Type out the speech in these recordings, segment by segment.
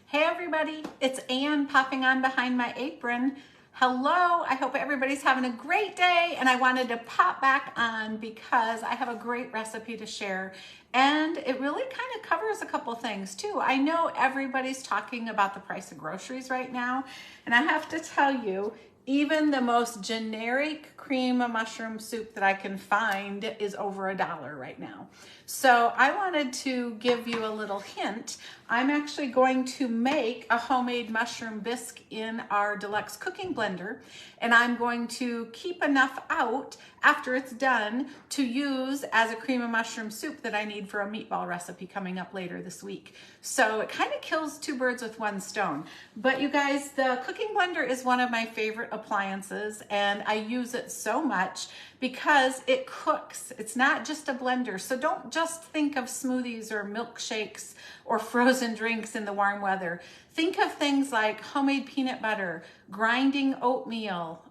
Hey everybody, it's Ann popping on behind my apron. Hello, I hope everybody's having a great day, and I wanted to pop back on because I have a great recipe to share, and it really kind of covers a couple things too. I know everybody's talking about the price of groceries right now, and I have to tell you, even the most generic cream of mushroom soup that I can find is over $1 right now. So I wanted to give you a little hint. I'm actually going to make a homemade mushroom bisque in our deluxe cooking blender, and I'm going to keep enough out after it's done to use as a cream of mushroom soup that I need for a meatball recipe coming up later this week. So it kind of kills two birds with one stone. But you guys, the cooking blender is one of my favorite appliances, and I use it so much because it cooks. It's not just a blender. So don't just think of smoothies or milkshakes or frozen drinks in the warm weather. Think of things like homemade peanut butter, grinding oatmeal,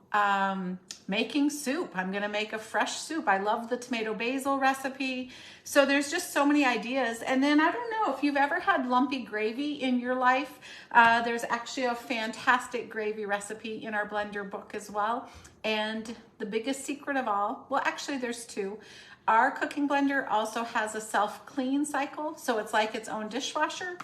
making soup. I'm gonna make a fresh soup. I love the tomato basil recipe. So there's just so many ideas. And then I don't know if you've ever had lumpy gravy in your life. There's actually a fantastic gravy recipe in our blender book as well. And the biggest secret of all, well, actually there's two. Our cooking blender also has a self-clean cycle, so it's like its own dishwasher.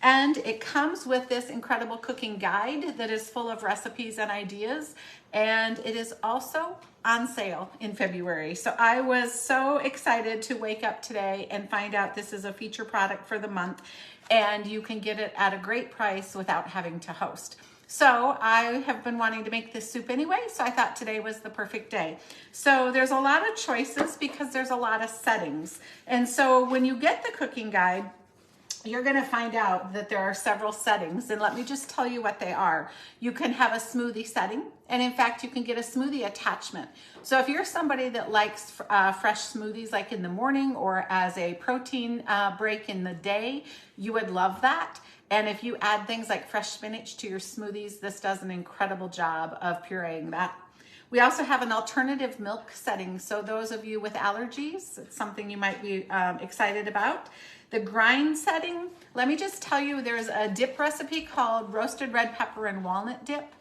And it comes with this incredible cooking guide that is full of recipes and ideas. And it is also on sale in February. So I was so excited to wake up today and find out this is a feature product for the month, and you can get it at a great price without having to host. So I have been wanting to make this soup anyway, so I thought today was the perfect day. So there's a lot of choices because there's a lot of settings. And so when you get the cooking guide, you're going to find out that there are several settings, and let me just tell you what they are. You can have a smoothie setting, and in fact, you can get a smoothie attachment. So if you're somebody that likes fresh smoothies like in the morning or as a protein break in the day, you would love that. And if you add things like fresh spinach to your smoothies, this does an incredible job of pureeing that. We also have an alternative milk setting. So those of you with allergies, it's something you might be excited about. The grind setting, let me just tell you, there's a dip recipe called roasted red pepper and walnut dip.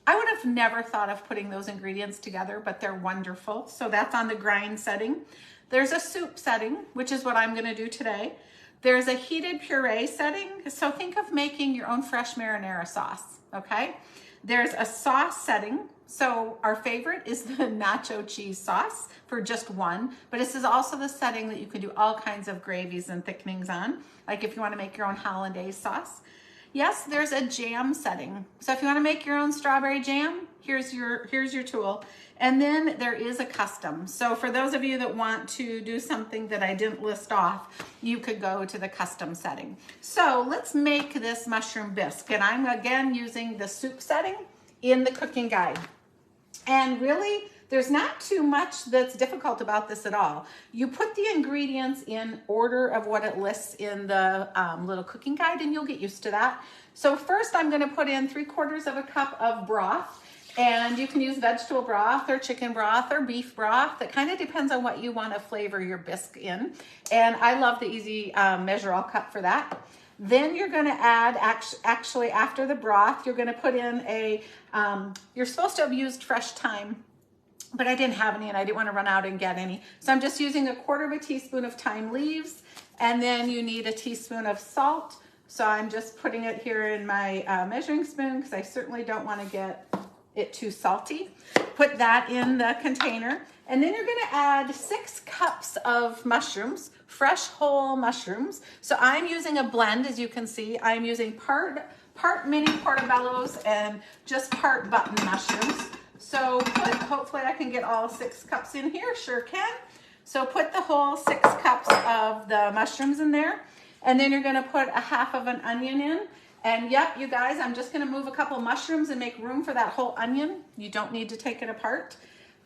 I would have never thought of putting those ingredients together, but they're wonderful. So that's on the grind setting. There's a soup setting, which is what I'm gonna do today. There's a heated puree setting. So think of making your own fresh marinara sauce, okay? There's a sauce setting. So our favorite is the nacho cheese sauce for just one, but this is also the setting that you can do all kinds of gravies and thickenings on, like if you want to make your own hollandaise sauce. Yes, there's a jam setting. So if you want to make your own strawberry jam, here's your tool. And then there is a custom. So for those of you that want to do something that I didn't list off, you could go to the custom setting. So let's make this mushroom bisque. And I'm again using the soup setting in the cooking guide. And really, there's not too much that's difficult about this at all. You put the ingredients in order of what it lists in the little cooking guide, and you'll get used to that. So first I'm gonna put in 3/4 of a cup of broth, and you can use vegetable broth or chicken broth or beef broth. It kind of depends on what you want to flavor your bisque in. And I love the easy measure all cup for that. Then you're going to add, actually after the broth, you're going to put in you're supposed to have used fresh thyme, but I didn't have any and I didn't want to run out and get any. So I'm just using 1/4 teaspoon of thyme leaves, and then you need a teaspoon of salt. So I'm just putting it here in my measuring spoon because I certainly don't want to get it too salty. Put that in the container. And then you're gonna add 6 cups of mushrooms, fresh whole mushrooms. So I'm using a blend, as you can see. I'm using part mini portobellos and just part button mushrooms. So hopefully I can get all 6 cups in here, sure can. So put the whole 6 cups of the mushrooms in there. And then you're gonna put 1/2 of an onion in. And yep, you guys, I'm just gonna move a couple mushrooms and make room for that whole onion. You don't need to take it apart.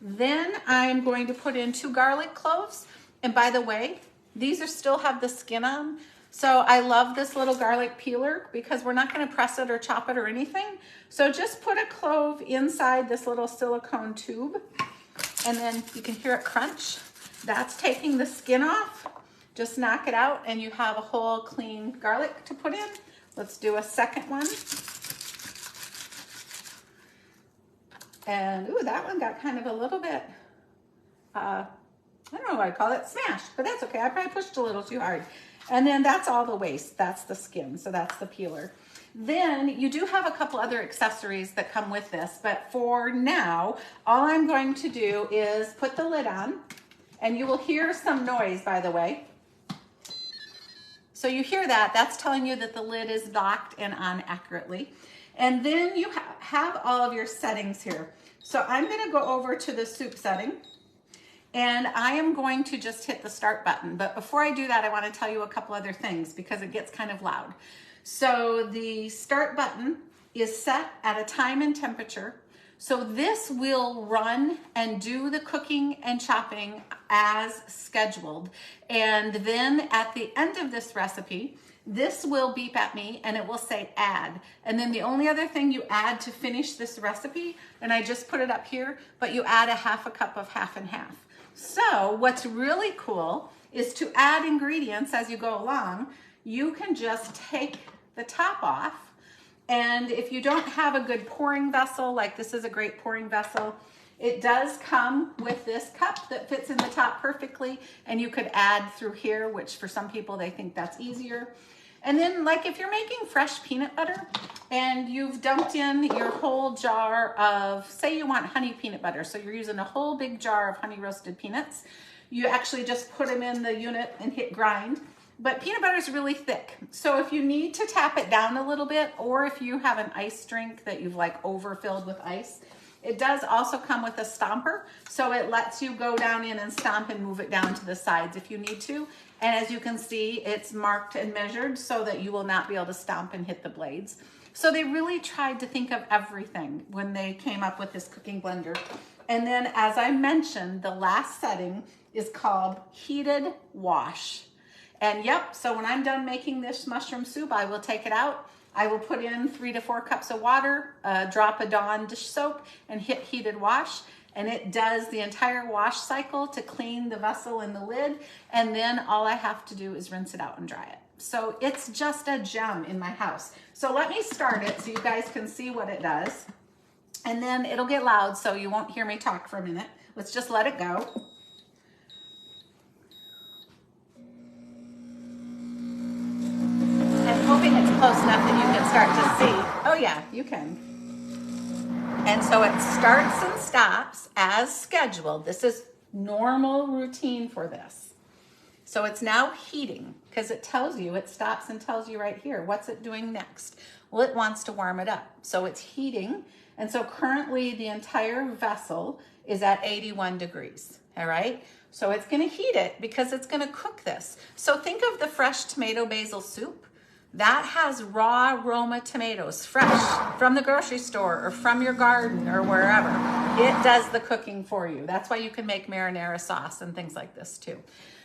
Then I'm going to put in 2 garlic cloves. And by the way, these still have the skin on. So I love this little garlic peeler because we're not gonna press it or chop it or anything. So just put a clove inside this little silicone tube, and then you can hear it crunch. That's taking the skin off. Just knock it out and you have a whole clean garlic to put in. Let's do a second one. And ooh, that one got kind of a little bit, I don't know what I call it, smashed, but that's okay. I probably pushed a little too hard. And then that's all the waste. That's the skin. So that's the peeler. Then you do have a couple other accessories that come with this, but for now, all I'm going to do is put the lid on, and you will hear some noise, by the way. So you hear that, that's telling you that the lid is locked and on accurately. And then you have all of your settings here. So I'm gonna go over to the soup setting, and I am going to just hit the start button. But before I do that, I wanna tell you a couple other things because it gets kind of loud. So the start button is set at a time and temperature. So this will run and do the cooking and chopping as scheduled. And then at the end of this recipe, this will beep at me and it will say add. And then the only other thing you add to finish this recipe, and I just put it up here, but you add a half a cup of half and half. So what's really cool is to add ingredients as you go along. You can just take the top off. And if you don't have a good pouring vessel, like this is a great pouring vessel, it does come with this cup that fits in the top perfectly, and you could add through here, which for some people, they think that's easier. And then like if you're making fresh peanut butter and you've dumped in your whole jar of, say you want honey peanut butter, so you're using a whole big jar of honey roasted peanuts, you actually just put them in the unit and hit grind. But peanut butter is really thick. So if you need to tap it down a little bit, or if you have an ice drink that you've like overfilled with ice, it does also come with a stomper. So it lets you go down in and stomp and move it down to the sides if you need to. And as you can see, it's marked and measured so that you will not be able to stomp and hit the blades. So they really tried to think of everything when they came up with this cooking blender. And then as I mentioned, the last setting is called heated wash. And yep, so when I'm done making this mushroom soup, I will take it out. I will put in 3 to 4 cups of water, drop a Dawn dish soap, and hit heated wash. And it does the entire wash cycle to clean the vessel and the lid. And then all I have to do is rinse it out and dry it. So it's just a gem in my house. So let me start it so you guys can see what it does. And then it'll get loud, so you won't hear me talk for a minute. Let's just let it go. Hoping it's close enough that you can start to see. Oh yeah, you can. And so it starts and stops as scheduled. This is normal routine for this. So it's now heating because it tells you, it stops and tells you right here, what's it doing next? Well, it wants to warm it up. So it's heating. And so currently the entire vessel is at 81 degrees, all right? So it's gonna heat it because it's gonna cook this. So think of the fresh tomato basil soup. That has raw Roma tomatoes, fresh from the grocery store or from your garden or wherever. It does the cooking for you. That's why you can make marinara sauce and things like this too.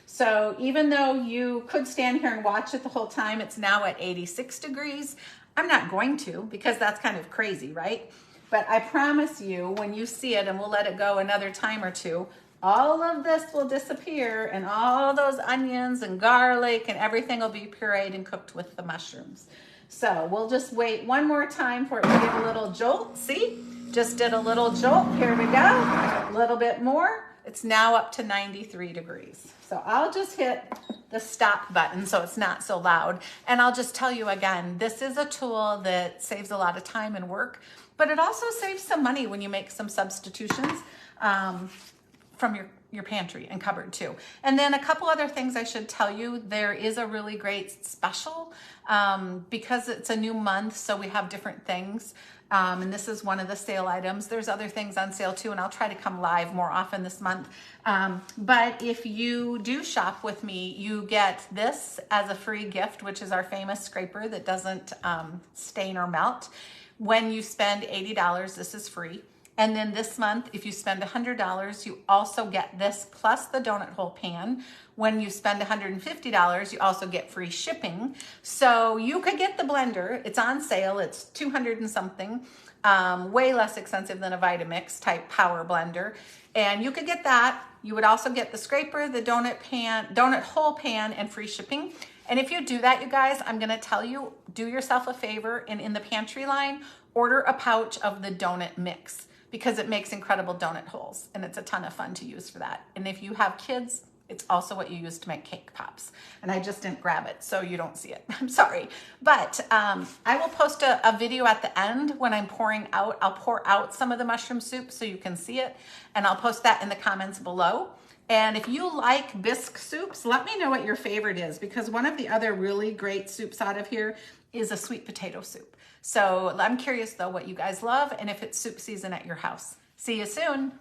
So even though you could stand here and watch it the whole time, it's now at 86 degrees. I'm not going to because that's kind of crazy, right? But I promise you when you see it, and we'll let it go another time or two, all of this will disappear and all those onions and garlic and everything will be pureed and cooked with the mushrooms. So we'll just wait one more time for it to give a little jolt. See, just did a little jolt. Here we go. A little bit more. It's now up to 93 degrees. So I'll just hit the stop button so it's not so loud. And I'll just tell you again, this is a tool that saves a lot of time and work, but it also saves some money when you make some substitutions. From your pantry and cupboard too. And then a couple other things I should tell you. There is a really great special because it's a new month, so we have different things. And this is one of the sale items. There's other things on sale too, and I'll try to come live more often this month. But if you do shop with me, you get this as a free gift, which is our famous scraper that doesn't stain or melt. When you spend $80, this is free. And then this month, if you spend $100, you also get this plus the donut hole pan. When you spend $150, you also get free shipping. So you could get the blender. It's on sale. It's 200 and something, way less expensive than a Vitamix type power blender. And you could get that. You would also get the scraper, the donut hole pan, and free shipping. And if you do that, you guys, I'm gonna tell you, do yourself a favor and in the pantry line, order a pouch of the donut mix because it makes incredible donut holes and it's a ton of fun to use for that. And if you have kids, it's also what you use to make cake pops. And I just didn't grab it, so you don't see it. I'm sorry. But I will post a video at the end when I'm pouring out. I'll pour out some of the mushroom soup so you can see it. And I'll post that in the comments below. And if you like bisque soups, let me know what your favorite is, because one of the other really great soups out of here is a sweet potato soup. So I'm curious though what you guys love and if it's soup season at your house. See you soon.